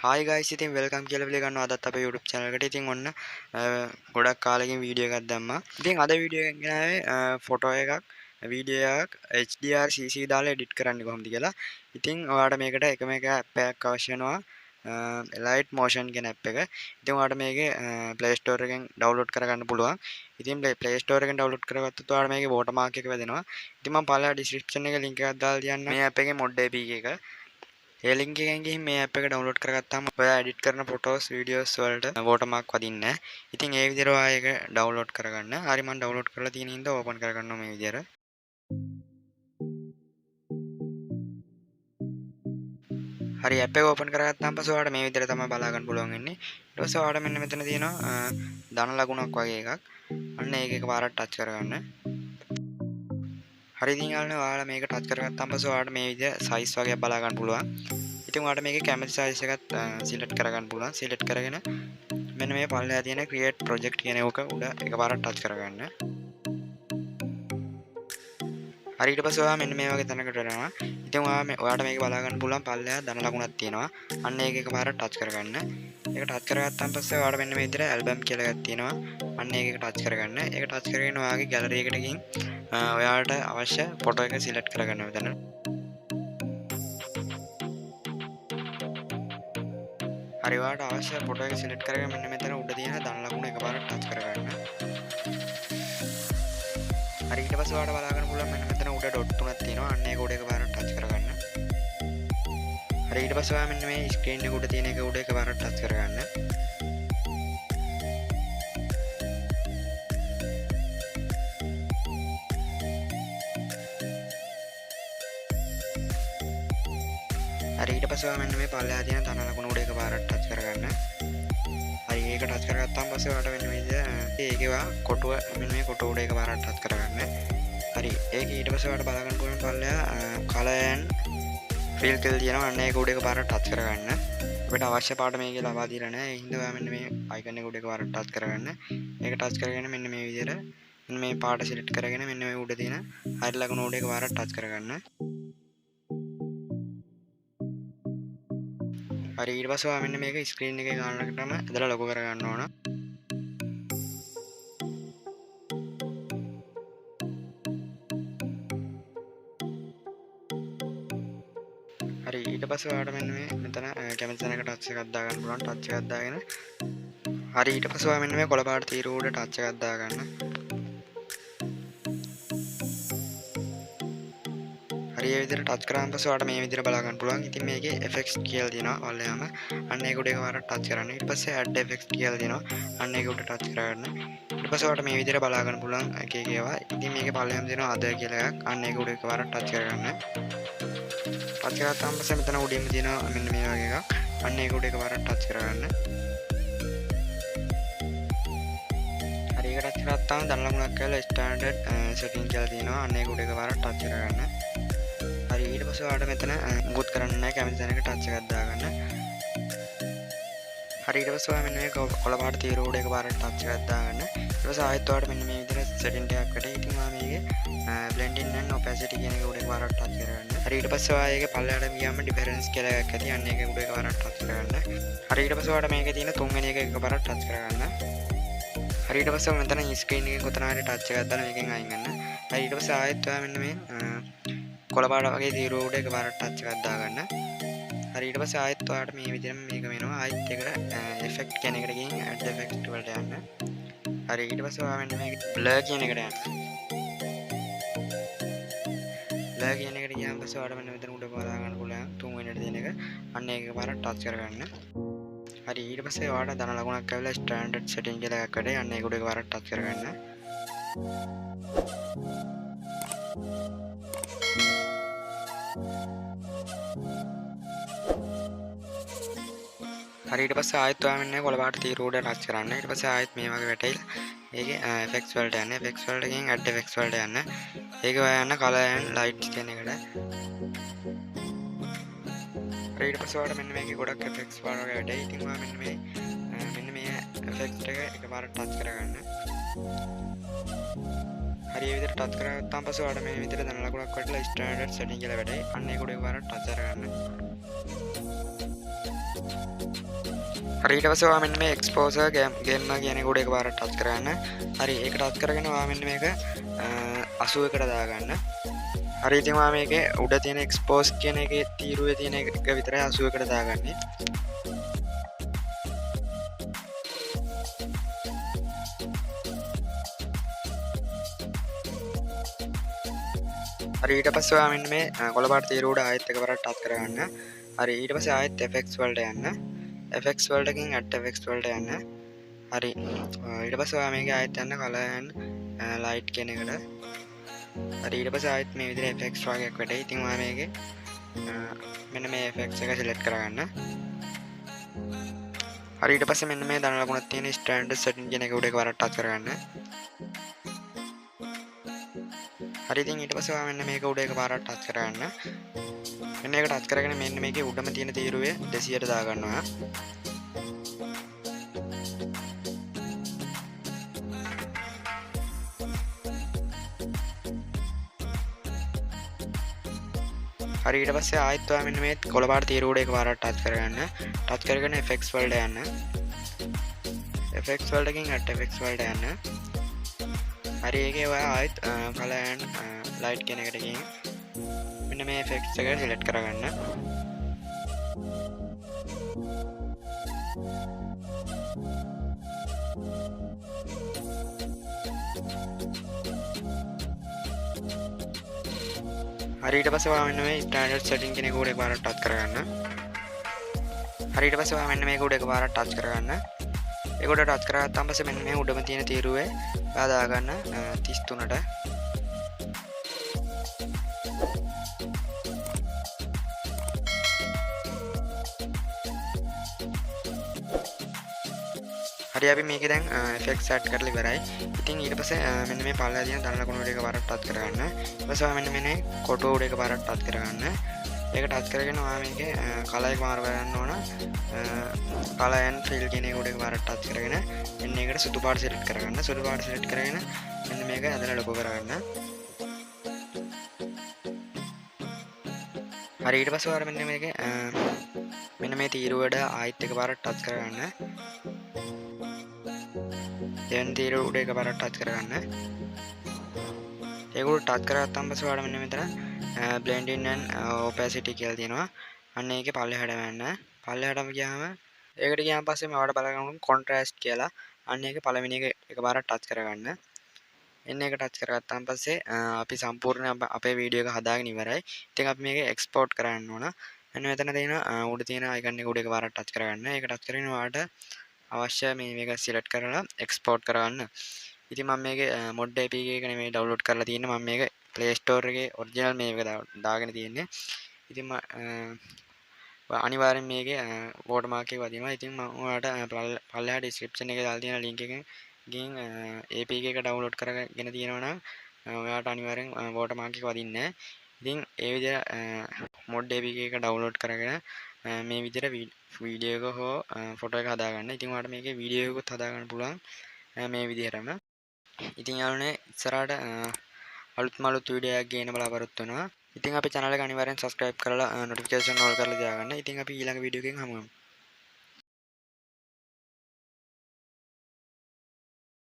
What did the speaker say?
Hi guys, ඉතින් welcome කියලා පිළි ගන්නවා අදත් අපේ YouTube channel එකට. ඉතින් ඔන්න ගොඩක් කාලෙකින් වීඩියෝ එකක් දැම්මා. ඉතින් අද වීඩියෝ එකක් ගෙනාවේ ෆොටෝ එකක් වීඩියෝ එකක් HDR CC දාලා edit කරන්නේ කොහොමද කියලා. ඉතින් ඔයාලට මේකට එකම එක app එකක් අවශ්‍ය වෙනවා. Light Motion කියන app එක. ඉතින් ඔයාලට මේකේ Play Store එකෙන් download කරගන්න පුළුවන්. ඉතින් Play Store එකෙන් download කරගත්තොත් ඔයාලට මේකේ watermark එක වැදෙනවා. ඉතින් මම පළලා description එකේ link එකක් දාලා තියන්නම්. මේ app එකේ mod APK එක. ඒ link එකෙන් ගිහින් මේ app එක download කරගත්තාම ඔයා edit කරන photos videos වලට watermark වදින්නේ නැහැ. ඉතින් ඒ විදිහට ඔයා ඒක download කරගන්න. හරි මම download කරලා තියෙන හින්දා open කරගන්නවා මේ විදිහට. හරි app එක open කරගත්තාම පස්සේ ඔයාලට මේ විදිහට තමයි බලා ගන්න පුළුවන් වෙන්නේ. ඊට පස්සේ ඔයාලට මෙන්න මෙතන තියෙනවා ධන ලකුණක් වගේ එකක්. අන්න ඒක එකපාරට touch කරගන්න. හරි ඉතින් ඔයාලා මේක touch කරගත්තාම පස්සේ ඔයාලට මේ විදිහ size වගේ බලා ගන්න පුළුවන්. ඉතින් ඔයාලට මේකේ කැමති size එකත් select කරගන්න පුළුවන්. select කරගෙන මෙන්න මේ පල්ලෙහා තියෙන create project කියන එක උඩ එකපාරට touch කරගන්න. හරි ඊට පස්සේ ඔයා මෙන්න මේ වගේ තැනකට එනවා. ඉතින් ඔයාලට මේක බලා ගන්න පුළුවන් පල්ලෙහා ධන ලකුණක් තියෙනවා. අන්න ඒක එකපාරට touch කරගන්න. ඒක touch කරගත්තාන් පස්සේ ඔයාලට මෙන්න මේ විදිහට album කියලා එකක් තියෙනවා. අන්න ඒක touch කරගන්න. ඒක touch කරගෙන ඔයාගේ gallery එකට ගිහින් ඔයාලට අවශ්‍ය ෆොටෝ එක select කරගන්න මෙතන. හරි ඔයාලට අවශ්‍ය ෆොටෝ එක select කරගෙන මෙන්න මෙතන උඩ තියෙන ධන ලකුණ එකපාරට touch කරගන්න. හරි ඊට පස්සේ ඔයාලට බලා ගන්න පුළුවන් මෙන්න මෙතන උඩ dot තුනක් තියෙනවා. අන්න ඒක උඩ එකපාරට touch කරගන්න. හරි ඊට පස්සේ ඔයා මෙන්න මේ screen එක උඩ තියෙන එක උඩ එකපාරට touch කරගන්න. හරි ඊට පස්සේ මෙන්න මේ පල්ලෙහා තියෙන ධන ලකුණ උඩ එකපාරට touch කරගන්න. හරි ඒක touch කරගත්තාම පස්සේ ඔයාලට මෙන්න මේ විදිහට ඒකේවා කොටුව මෙන්න මේ කොටුව උඩ එකපාරට touch කරගන්න. හරි ඒක ඊට පස්සේ ඔයාලට බලා ගන්න පුළුවන් පල්ලෙහා color and fill කියලා තියෙනවා. අන්න ඒක උඩ එකපාරට touch කරගන්න. අපිට අවශ්‍ය පාට මේකේ ලබා දීලා නැහැ. ඒ හින්දා ඔයා මෙන්න මේ icon එක උඩ එකපාරට touch කරගන්න. ඒක touch කරගෙන මෙන්න මේ විදිහට මෙන්න මේ පාට select කරගෙන මෙන්න මේ උඩ තියෙන හරි ලකුණ උඩ එකපාරට touch කරගන්න. හරි ඊට පස්සේ ඔයා මෙන්න මේක ස්ක්‍රීන් එකේ ගන්නකටම ඇදලා ලොකෝ කරගන්න ඕන. හරි ඊට පස්සේ ඔයාලට මෙන්න මේ මෙතන කැමති තැනක ටච් එකක් දාගන්න පුළුවන්. ටච් එකක් දාගෙන හරි ඊට පස්සේ ඔයා මෙන්න මේ කොළ පාට තීරුව උඩ ටච් එකක් දාගන්න. හරි ඒ විදිහට ටච් කරාන් පස්සේ ඔයාලට මේ විදිහට බලා ගන්න පුළුවන්. ඉතින් මේකේ effects කියලා තියෙනවා ඔයාලයාම. අන්න ඒක උඩ එකපාරට ටච් කරන්න. ඊට පස්සේ add effects කියලා තියෙනවා. අන්න ඒක උඩ ටච් කරගන්න. ඊට පස්සේ ඔයාලට මේ විදිහට බලා ගන්න පුළුවන් එක එක ඒවා. ඉතින් මේකේ පල්ලෙහාම තියෙනවා other කියලා එකක්. අන්න ඒක උඩ එකපාරට ටච් කරගන්න. ටච් කරාන් පස්සේ මෙතන උඩින්ම තියෙනවා මෙන්න මේ වගේ එකක්. අන්න ඒක උඩ එකපාරට ටච් කරගන්න. හරි ඒක ටච් කරාත්තාම ධන ලකුණක් කියලා standard setting කියලා තියෙනවා. අන්න ඒක උඩ එකපාරට ටච් කරගන්න. හරි ඊට පස්සේ ඔයාලට මෙතන මුකුත් කරන්න නැහැ. කැමති තැනක ටච් එකක් දාගන්න. හරි ඊට පස්සේ ඔයා මෙන්න මේ කොළ පාට තීරුව උඩ එකපාරට ටච් එකක් දාගන්න. ඊට පස්සේ ආයෙත් ඔයාලට මෙන්න මේ විදිහට setting එකක් වැඩේ. ඉතින් ඔයා මේකේ blending and opacity කියන එක උඩ එකපාරට ටච් කරගන්න. හරි ඊට පස්සේ ඔයා ඒකේ පල්ලෙහාට ගියාම difference කියලා එකක් ඇති. අන්න ඒක උඩ එකපාරට ටච් කරගන්න. හරි ඊට පස්සේ ඔයාලට මේකේ තියෙන තුන්වෙනි එක එකපාරට ටච් කරගන්න. හරි ඊට පස්සේ මෙතන screen එකේ කොතන හරි ටච් එකක් දාලා මේකෙන් අයින් ගන්න. හරි ඊට පස්සේ ආයෙත් ඔයා මෙන්න මේ කොළ පාට වගේ තීරුව උඩ එකපාරට ටච් එකක් දාගන්න. හරි ඊට පස්සේ ආයෙත් ඔයාලට මේ විදිහටම මේක වෙනවා. ආයෙත් ඒකට effect කියන එකට ගිහින් add effect වලට යන්න. හරි ඊට පස්සේ ඔයා මෙන්න මේක blur කියන එකට යන්න. blur කියන එකට ගියාන් පස්සේ ඔයාලට මෙන්න මෙතන උඩ බලා ගන්න පුළුවන් තුන්වෙනියට තියෙන එක. අන්න ඒක එකපාරට ටච් කරගන්න. හරි ඊට පස්සේ ඔයාලට ධන ලකුණක් ඇවිල්ලා standard setting කියලා එකක් වැඩේ. අන්න ඒක උඩ එකපාරට ටච් කරගන්න. හරි ඊට පස්සේ ආයෙත් ඔයා මෙන්න කොළ පාට තීරුව උඩ ටච් කරන්න. ඊට පස්සේ ආයෙත් මේ වගේ වැටෙයිලා ඒකේ effects වලට යන්න. effects වලට ගිහින් add effects වලට යන්න. ඒක ඔයා යන්න color and lights කියන එකට. හරි ඊට පස්සේ ඔයාලට මෙන්න මේකේ ගොඩක් effects වලට වැටෙයි. ඉතින් ඔයා මෙන්න මේ effects එක එකපාරට ටච් කරගන්න. හරි ඒ විදිහට ටච් කරගත්තාම පස්සේ ඔයාලට මේ විදිහට ධන ලකුණක් වටලා standard setting කියලා වැටෙයි. අන්න ඒක උඩ එකපාරට ටච් කරගන්න. හරි ඊට පස්සේ ඔයා මෙන්න මේ එක්ස්පෝසර් ගේම් කියන එක උඩ එකපාරට ටච් කරගන්න. හරි ඒක ටච් කරගෙන ඔයා මෙන්න මේක 81කට දාගන්න. හරි ඉතින් ඔයා මේකේ උඩ තියෙන එක්ස්පෝස් කියන එකේ තීරුවේ තියෙන එක විතරයි 81කට දාගන්නේ. හරි ඊට පස්සේ ඔයා මෙන්න මේ කොළ පාට තීරුව උඩ ආයෙත් එකපාරට ටච් කරගන්න. හරි ඊට පස්සේ ආයෙත් effects වලට යන්න. effects වලටකින් add effects වලට යන්න. හරි ඊට පස්සේ ඔයා මේකේ ආයෙත් යන්න color and light කියන එකට. හරි ඊට පස්සේ ආයෙත් මේ විදිහට effects වගේක් වැඩේ. ඉතින් ඔයා මේකේ මෙන්න මේ effects එක select කරගන්න. හරි ඊට පස්සේ මෙන්න මේ දන ලකුණක් තියෙන standard setting කියන එක උඩ එකපාරට ටච් කරගන්න. හරි ඉතින් ඊට පස්සේ ඔයා මෙන්න මේක උඩ එකපාරට ටච් කරගන්න. මෙන්න ඒක ටච් කරගෙන මෙන්න මේකේ උඩම තියෙන තීරුවේ 200ට දාගන්නවා. හරි ඊට පස්සේ ආයෙත් ඔයා මෙන්න මේ කොළ පාට තීරුව උඩ එකපාරට ටච් කරගන්න. ටච් කරගෙන effects වලට යන්න. effects වලටකින් add effects වලට යන්න. හරි ඒකේ ඔයා ආයෙත් color and light කියන එකට ගිහින් මෙන්න මේ effects එක select කරගන්න. හරි ඊට පස්සේ ඔයා මෙන්න මේ standard setting කියන එක උඩ එකපාරට ටච් කරගන්න. හරි ඊට පස්සේ ඔයා මෙන්න මේක උඩ එකපාරට ටච් කරගන්න. ඒක උඩ ටච් කරගත්තාම පස්සේ මෙන්න මේ උඩම තියෙන තීරුවේ ඔයා දාගන්න 33ට. හරි අපි මේකේ දැන් effects add කරලා ඉවරයි. ඉතින් ඊට පස්සේ මෙන්න මේ පල්ලෙහා තියෙන දන ලකුණු වල එකපාරට ටච් කරගන්න. ඊට පස්සේ ඔයා මෙන්න මේ කොටුව උඩ එකපාරට ටච් කරගන්න. ඒක ටච් කරගෙන ඔයා මේකේ color එක මාරු කරගන්න ඕන. color and fill කියන එක උඩ එකපාරට ටච් කරගෙන මෙන්න ඒකට සුදු පාට select කරගන්න. සුදු පාට select කරගෙන මෙන්න මේක ඇදලා ලොකු කරගන්න. හරි ඊට පස්සේ ඔයාලා මෙන්න මේකේ මෙන්න මේ තීරුවට ආයෙත් එකපාරට ටච් කරගන්න. දැන් තීරුව උඩ එකපාරට ටච් කරගන්න. ඒක උඩ ටච් කරගත්තාම පස්සේ ඔයාලා මෙන්න මෙතන blending and opacity කියලා තියෙනවා. අන්න ඒකේ පල්ලෙහාට යන්න. පල්ලෙහාටම ගියාම ඒකට ගියාම පස්සේ මම ඔයාලට බලගන්න contrast කියලා. අන්න ඒකේ පළවෙනි එක එකපාරට ටච් කරගන්න. එන්න එක ටච් කරගත්තාම පස්සේ අපි සම්පූර්ණ අපේ වීඩියෝ එක හදාගෙන ඉවරයි. ඉතින් අපි මේක export කරන්න ඕන. මෙන්න මෙතන තියෙන උඩ තියෙන icon එක උඩ එකපාරට ටච් කරගන්න. ඒක ටච් කරගෙන ඔයාලට අවශ්‍ය මේක select කරලා export කරගන්න. ඉතින් මම මේකේ mod APK එක නෙමෙයි download කරලා තියෙන්නේ. මම මේක Play Store එකේ original මේක දාගෙන තියෙන්නේ. ඉතින් අනිවාර්යෙන් මේකේ watermark එක වදිනවා. ඉතින් මම ඔයාලට පල්ලෙහා description එකේ දාලා තියෙන link එකෙන් ගිහින් APK එක download කරගෙන තියෙනවා නම් ඔයාලට අනිවාර්යෙන් watermark එක වදින්නේ නැහැ. ඉතින් ඒ විදිහට mod APK එක download කරගෙන මේ විදිහට වීඩියෝ එක හෝ ෆොටෝ එක හදාගන්න. ඉතින් ඔයාලට මේකේ වීඩියෝ එකකුත් හදාගන්න පුළුවන් මේ විදිහටම. ඉතින් යාළුවනේ ඉස්සරහට අලුත් වීඩියෝ එකක් ගේන්න බලාපොරොත්තු වෙනවා. ඉතින් අපේ channel එක අනිවාර්යෙන් subscribe කරලා notification on කරලා තියාගන්න. ඉතින් අපි ඊළඟ වීඩියෝ එකකින් හමු වෙමු.